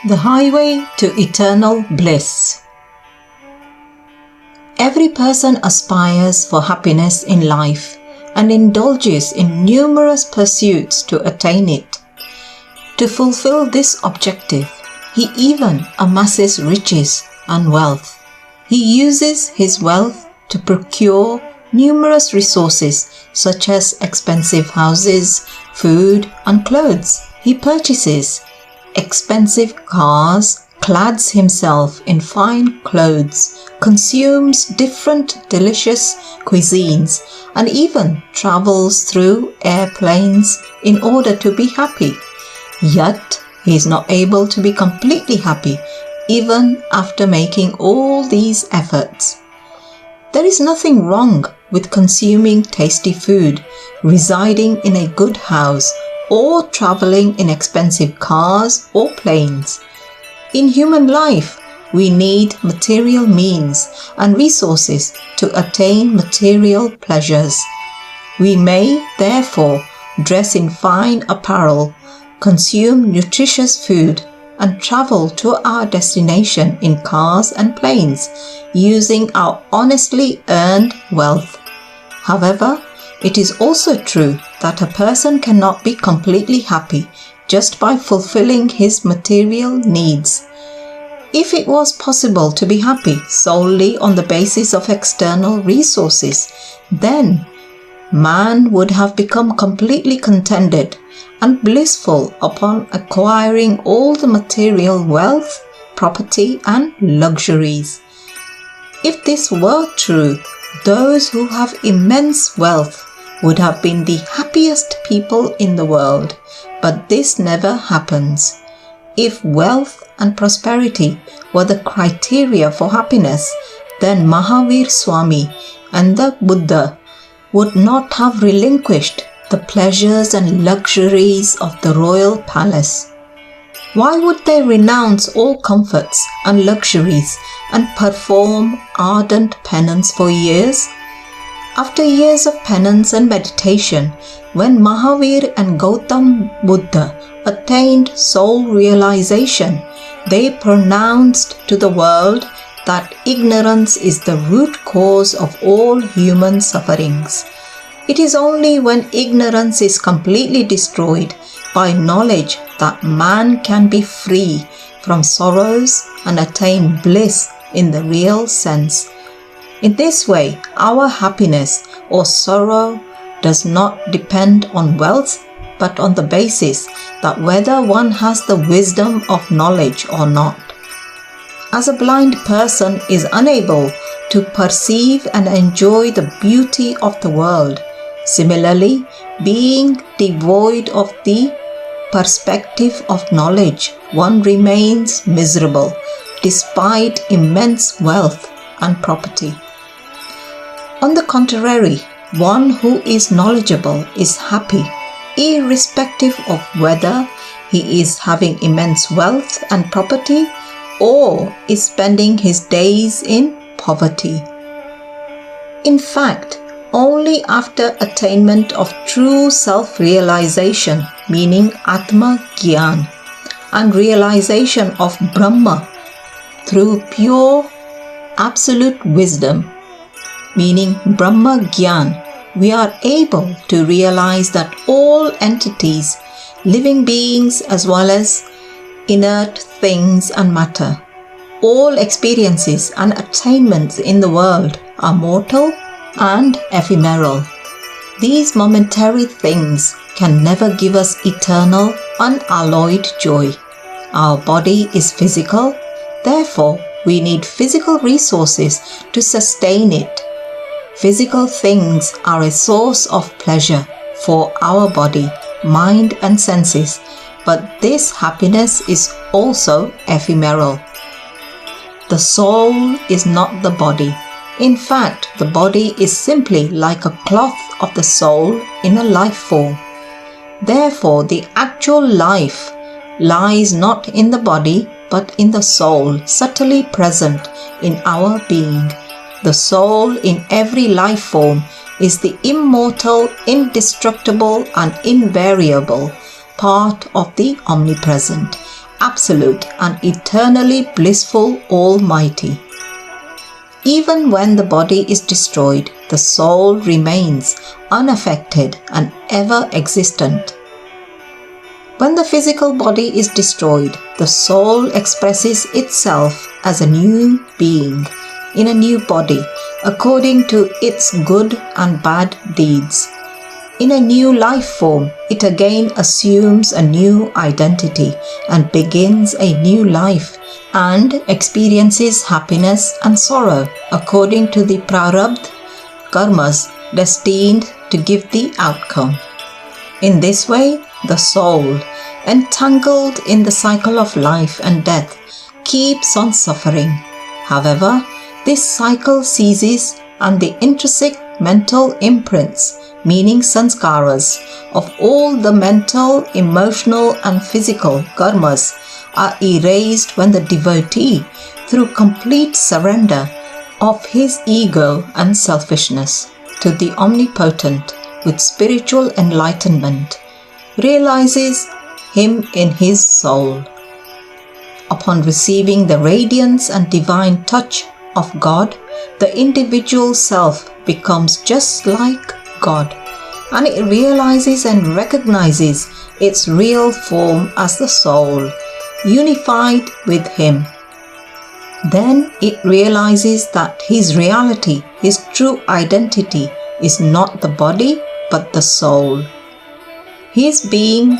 The Highway to Eternal Bliss. Every person aspires for happiness in life and indulges in numerous pursuits to attain it. To fulfill this objective, he even amasses riches and wealth. He uses his wealth to procure numerous resources such as expensive houses, food, and clothes. He purchases expensive cars, clads himself in fine clothes, consumes different delicious cuisines, and even travels through airplanes in order to be happy. Yet, he is not able to be completely happy even after making all these efforts. There is nothing wrong with consuming tasty food, residing in a good house, or traveling in expensive cars or planes. In human life, we need material means and resources to attain material pleasures. We may, therefore, dress in fine apparel, consume nutritious food, and travel to our destination in cars and planes, using our honestly earned wealth. However, it is also true that a person cannot be completely happy just by fulfilling his material needs. If it was possible to be happy solely on the basis of external resources, then man would have become completely contented and blissful upon acquiring all the material wealth, property, and luxuries. If this were true, those who have immense wealth would have been the happiest people in the world, but this never happens. If wealth and prosperity were the criteria for happiness, then Mahavir Swami and the Buddha would not have relinquished the pleasures and luxuries of the royal palace. Why would they renounce all comforts and luxuries and perform ardent penance for years? After years of penance and meditation, when Mahavir and Gautam Buddha attained soul realization, they pronounced to the world that ignorance is the root cause of all human sufferings. It is only when ignorance is completely destroyed by knowledge that man can be free from sorrows and attain bliss in the real sense. In this way, our happiness or sorrow does not depend on wealth, but on the basis that whether one has the wisdom of knowledge or not. As a blind person is unable to perceive and enjoy the beauty of the world, similarly, being devoid of the perspective of knowledge, one remains miserable despite immense wealth and property. On the contrary, one who is knowledgeable is happy, irrespective of whether he is having immense wealth and property or is spending his days in poverty. In fact, only after attainment of true self-realization, meaning Atma Gyan, and realization of Brahma through pure absolute wisdom, meaning Brahma Gyan, we are able to realize that all entities, living beings as well as inert things and matter, all experiences and attainments in the world are mortal and ephemeral. These momentary things can never give us eternal, unalloyed joy. Our body is physical, therefore we need physical resources to sustain it. Physical things are a source of pleasure for our body, mind, and senses, but this happiness is also ephemeral. The soul is not the body. In fact, the body is simply like a cloth of the soul in a life form. Therefore, the actual life lies not in the body but in the soul subtly present in our being. The soul in every life form is the immortal, indestructible, and invariable part of the omnipresent, absolute and eternally blissful Almighty. Even when the body is destroyed, the soul remains unaffected and ever existent. When the physical body is destroyed, the soul expresses itself as a new being in a new body according to its good and bad deeds. In a new life form, it again assumes a new identity and begins a new life and experiences happiness and sorrow according to the prarabdha karmas destined to give the outcome. In this way, the soul, entangled in the cycle of life and death, keeps on suffering. However, this cycle ceases and the intrinsic mental imprints, meaning sanskaras, of all the mental, emotional and physical karmas are erased when the devotee, through complete surrender of his ego and selfishness to the Omnipotent with spiritual enlightenment, realizes Him in his soul. Upon receiving the radiance and divine touch of God, the individual self becomes just like God, and it realizes and recognizes its real form as the soul, unified with Him. Then it realizes that his reality, his true identity, is not the body but the soul. His being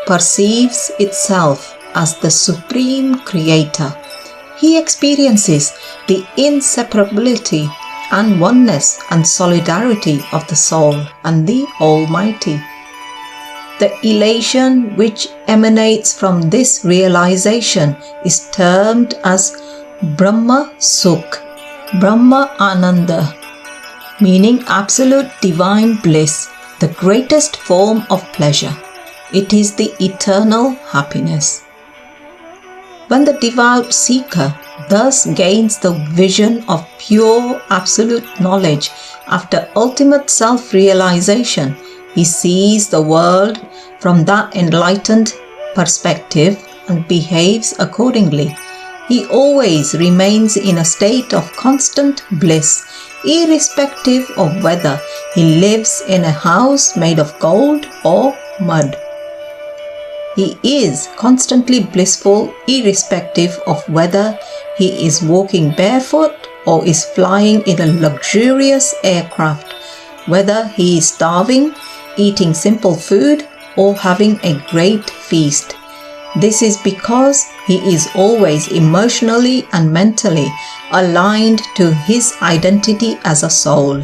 perceives itself as the Supreme Creator. He experiences the inseparability and oneness and solidarity of the soul and the Almighty. The elation which emanates from this realization is termed as Brahma Sukh, Brahma Ananda, meaning absolute divine bliss, the greatest form of pleasure. It is the eternal happiness. When the devout seeker thus gains the vision of pure absolute knowledge after ultimate self-realization, he sees the world from that enlightened perspective and behaves accordingly. He always remains in a state of constant bliss, irrespective of whether he lives in a house made of gold or mud. He is constantly blissful, irrespective of whether he is walking barefoot or is flying in a luxurious aircraft, whether he is starving, eating simple food, or having a great feast. This is because he is always emotionally and mentally aligned to his identity as a soul.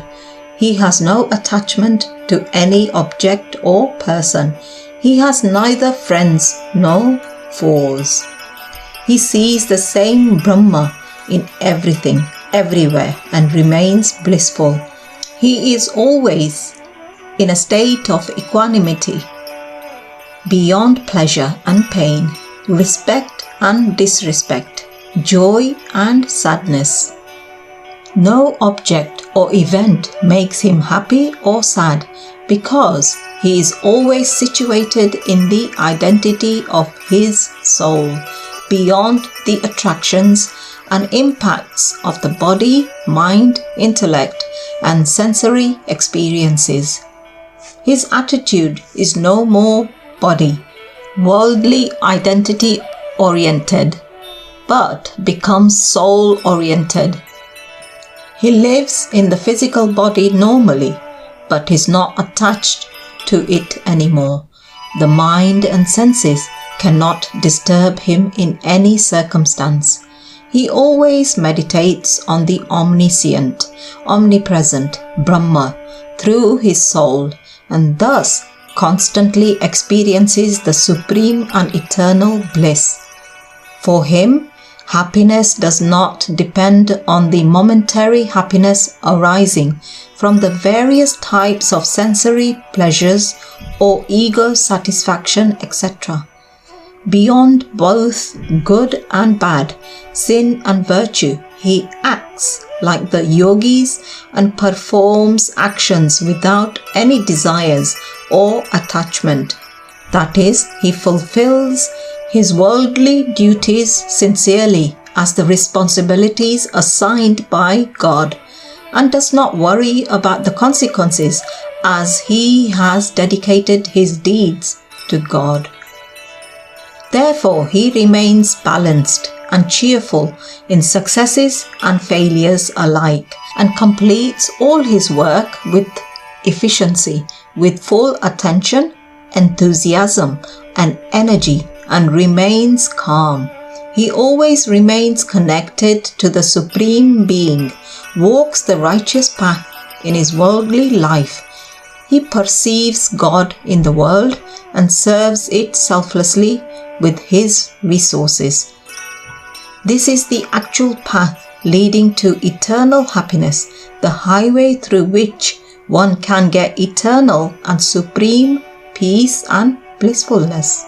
He has no attachment to any object or person. He has neither friends nor foes. He sees the same Brahma in everything, everywhere, and remains blissful. He is always in a state of equanimity, beyond pleasure and pain, respect and disrespect, joy and sadness. No object or event makes him happy or sad because he is always situated in the identity of his soul, beyond the attractions and impacts of the body, mind, intellect, and sensory experiences. His attitude is no more body, worldly identity oriented, but becomes soul oriented. He lives in the physical body normally, but is not attached to it anymore. The mind and senses cannot disturb him in any circumstance. He always meditates on the omniscient, omnipresent Brahma through his soul, and thus constantly experiences the supreme and eternal bliss. For him, happiness does not depend on the momentary happiness arising from the various types of sensory pleasures or ego satisfaction, etc. Beyond both good and bad, sin and virtue, he acts like the yogis and performs actions without any desires or attachment. That is, he fulfills his worldly duties sincerely as the responsibilities assigned by God, and does not worry about the consequences as he has dedicated his deeds to God. Therefore, he remains balanced and cheerful in successes and failures alike, and completes all his work with efficiency, with full attention, enthusiasm, and energy, and remains calm. He always remains connected to the Supreme Being, walks the righteous path in his worldly life. He perceives God in the world and serves it selflessly with his resources. This is the actual path leading to eternal happiness, the highway through which one can get eternal and supreme peace and blissfulness.